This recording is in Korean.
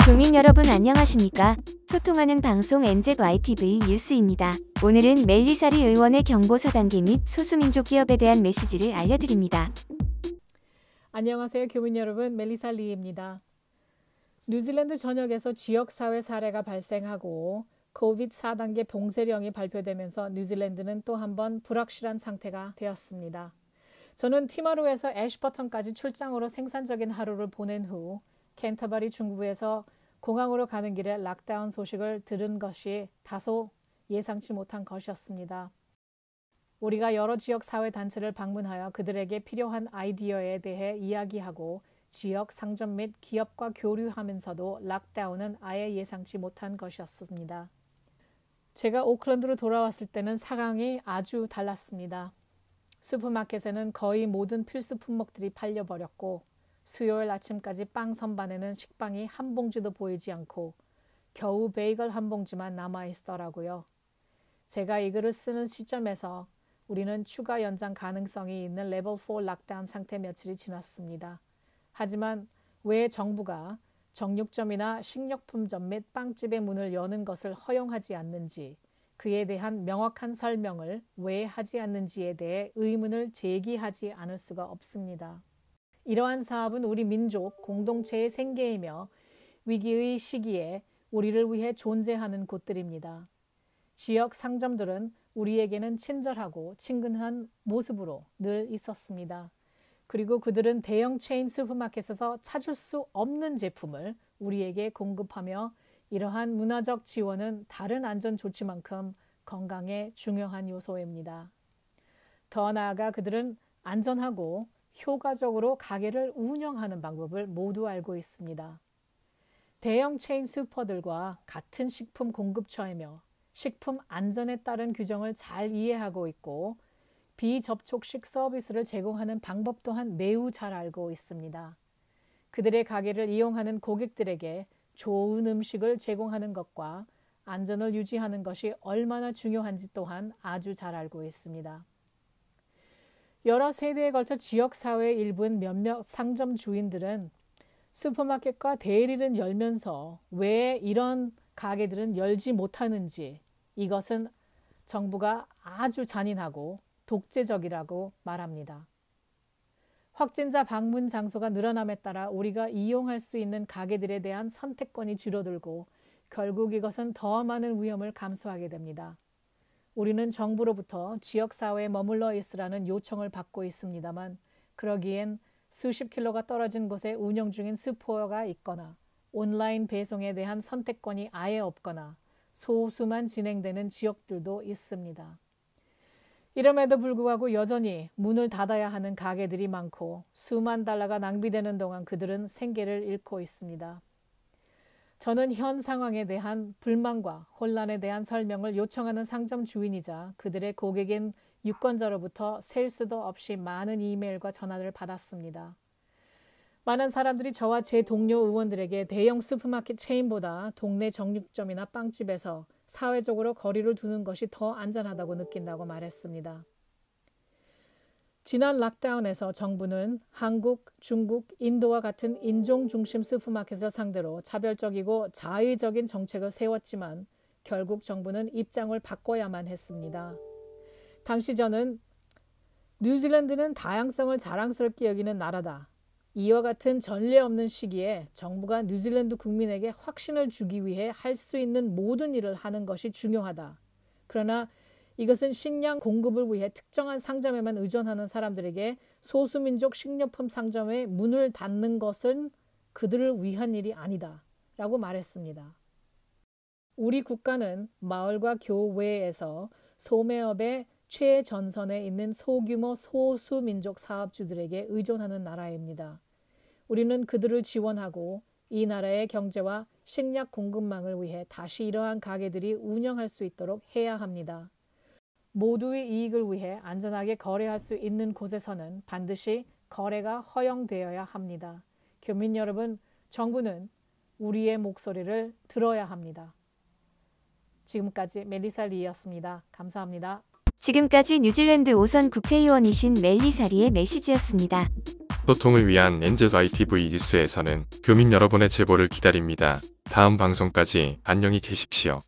교민 여러분 안녕하십니까? 소통하는 방송 NZYTV 뉴스입니다. 오늘은 멜리사리 의원의 경고 4단계 및 소수민족 기업에 대한 메시지를 알려드립니다. 안녕하세요 교민 여러분, 멜리사 리입니다. 뉴질랜드 전역에서 지역사회 사례가 발생하고 코비드 4단계 봉쇄령이 발표되면서 뉴질랜드는 또 한 번 불확실한 상태가 되었습니다. 저는 티마루에서 애쉬버턴까지 출장으로 생산적인 하루를 보낸 후 캔터버리 중부에서 공항으로 가는 길에 락다운 소식을 들은 것이 다소 예상치 못한 것이었습니다. 우리가 여러 지역 사회단체를 방문하여 그들에게 필요한 아이디어에 대해 이야기하고 지역 상점 및 기업과 교류하면서도 락다운은 아예 예상치 못한 것이었습니다. 제가 오클랜드로 돌아왔을 때는 상황이 아주 달랐습니다. 슈퍼마켓에는 거의 모든 필수 품목들이 팔려버렸고 수요일 아침까지 빵 선반에는 식빵이 한 봉지도 보이지 않고 겨우 베이글 한 봉지만 남아있더라고요. 제가 이 글을 쓰는 시점에서 우리는 추가 연장 가능성이 있는 레벨 4 락다운 상태 며칠이 지났습니다. 하지만 왜 정부가 정육점이나 식료품점 및 빵집의 문을 여는 것을 허용하지 않는지, 그에 대한 명확한 설명을 왜 하지 않는지에 대해 의문을 제기하지 않을 수가 없습니다. 이러한 사업은 우리 민족 공동체의 생계이며 위기의 시기에 우리를 위해 존재하는 곳들입니다. 지역 상점들은 우리에게는 친절하고 친근한 모습으로 늘 있었습니다. 그리고 그들은 대형 체인 슈퍼마켓에서 찾을 수 없는 제품을 우리에게 공급하며 이러한 문화적 지원은 다른 안전 조치만큼 건강에 중요한 요소입니다. 더 나아가 그들은 안전하고 효과적으로 가게를 운영하는 방법을 모두 알고 있습니다. 대형 체인 슈퍼들과 같은 식품 공급처이며 식품 안전에 따른 규정을 잘 이해하고 있고 비접촉식 서비스를 제공하는 방법 또한 매우 잘 알고 있습니다. 그들의 가게를 이용하는 고객들에게 좋은 음식을 제공하는 것과 안전을 유지하는 것이 얼마나 중요한지 또한 아주 잘 알고 있습니다. 여러 세대에 걸쳐 지역사회의 일부인 몇몇 상점 주인들은 슈퍼마켓과 데일리를 열면서 왜 이런 가게들은 열지 못하는지, 이것은 정부가 아주 잔인하고 독재적이라고 말합니다. 확진자 방문 장소가 늘어남에 따라 우리가 이용할 수 있는 가게들에 대한 선택권이 줄어들고 결국 이것은 더 많은 위험을 감수하게 됩니다. 우리는 정부로부터 지역사회에 머물러 있으라는 요청을 받고 있습니다만 그러기엔 수십 킬로가 떨어진 곳에 운영 중인 슈퍼가 있거나 온라인 배송에 대한 선택권이 아예 없거나 소수만 진행되는 지역들도 있습니다. 이럼에도 불구하고 여전히 문을 닫아야 하는 가게들이 많고 수만 달러가 낭비되는 동안 그들은 생계를 잃고 있습니다. 저는 현 상황에 대한 불만과 혼란에 대한 설명을 요청하는 상점 주인이자 그들의 고객인 유권자로부터 셀 수도 없이 많은 이메일과 전화를 받았습니다. 많은 사람들이 저와 제 동료 의원들에게 대형 슈퍼마켓 체인보다 동네 정육점이나 빵집에서 사회적으로 거리를 두는 것이 더 안전하다고 느낀다고 말했습니다. 지난 락다운에서 정부는 한국, 중국, 인도와 같은 인종 중심 슈퍼마켓을 상대로 차별적이고 자의적인 정책을 세웠지만 결국 정부는 입장을 바꿔야만 했습니다. 당시 저는 뉴질랜드는 다양성을 자랑스럽게 여기는 나라다. 이와 같은 전례 없는 시기에 정부가 뉴질랜드 국민에게 확신을 주기 위해 할 수 있는 모든 일을 하는 것이 중요하다. 그러나 이것은 식량 공급을 위해 특정한 상점에만 의존하는 사람들에게 소수민족 식료품 상점의 문을 닫는 것은 그들을 위한 일이 아니다. 라고 말했습니다. 우리 국가는 마을과 교외에서 소매업의 최전선에 있는 소규모 소수민족 사업주들에게 의존하는 나라입니다. 우리는 그들을 지원하고 이 나라의 경제와 식량 공급망을 위해 다시 이러한 가게들이 운영할 수 있도록 해야 합니다. 모두의 이익을 위해 안전하게 거래할 수 있는 곳에서는 반드시 거래가 허용되어야 합니다. 교민 여러분, 정부는 우리의 목소리를 들어야 합니다. 지금까지 멜리사 리였습니다. 감사합니다. 지금까지 뉴질랜드 5선 국회의원이신 멜리사리의 메시지였습니다. 소통을 위한 NZYTV 뉴스에서는 교민 여러분의 제보를 기다립니다. 다음 방송까지 안녕히 계십시오.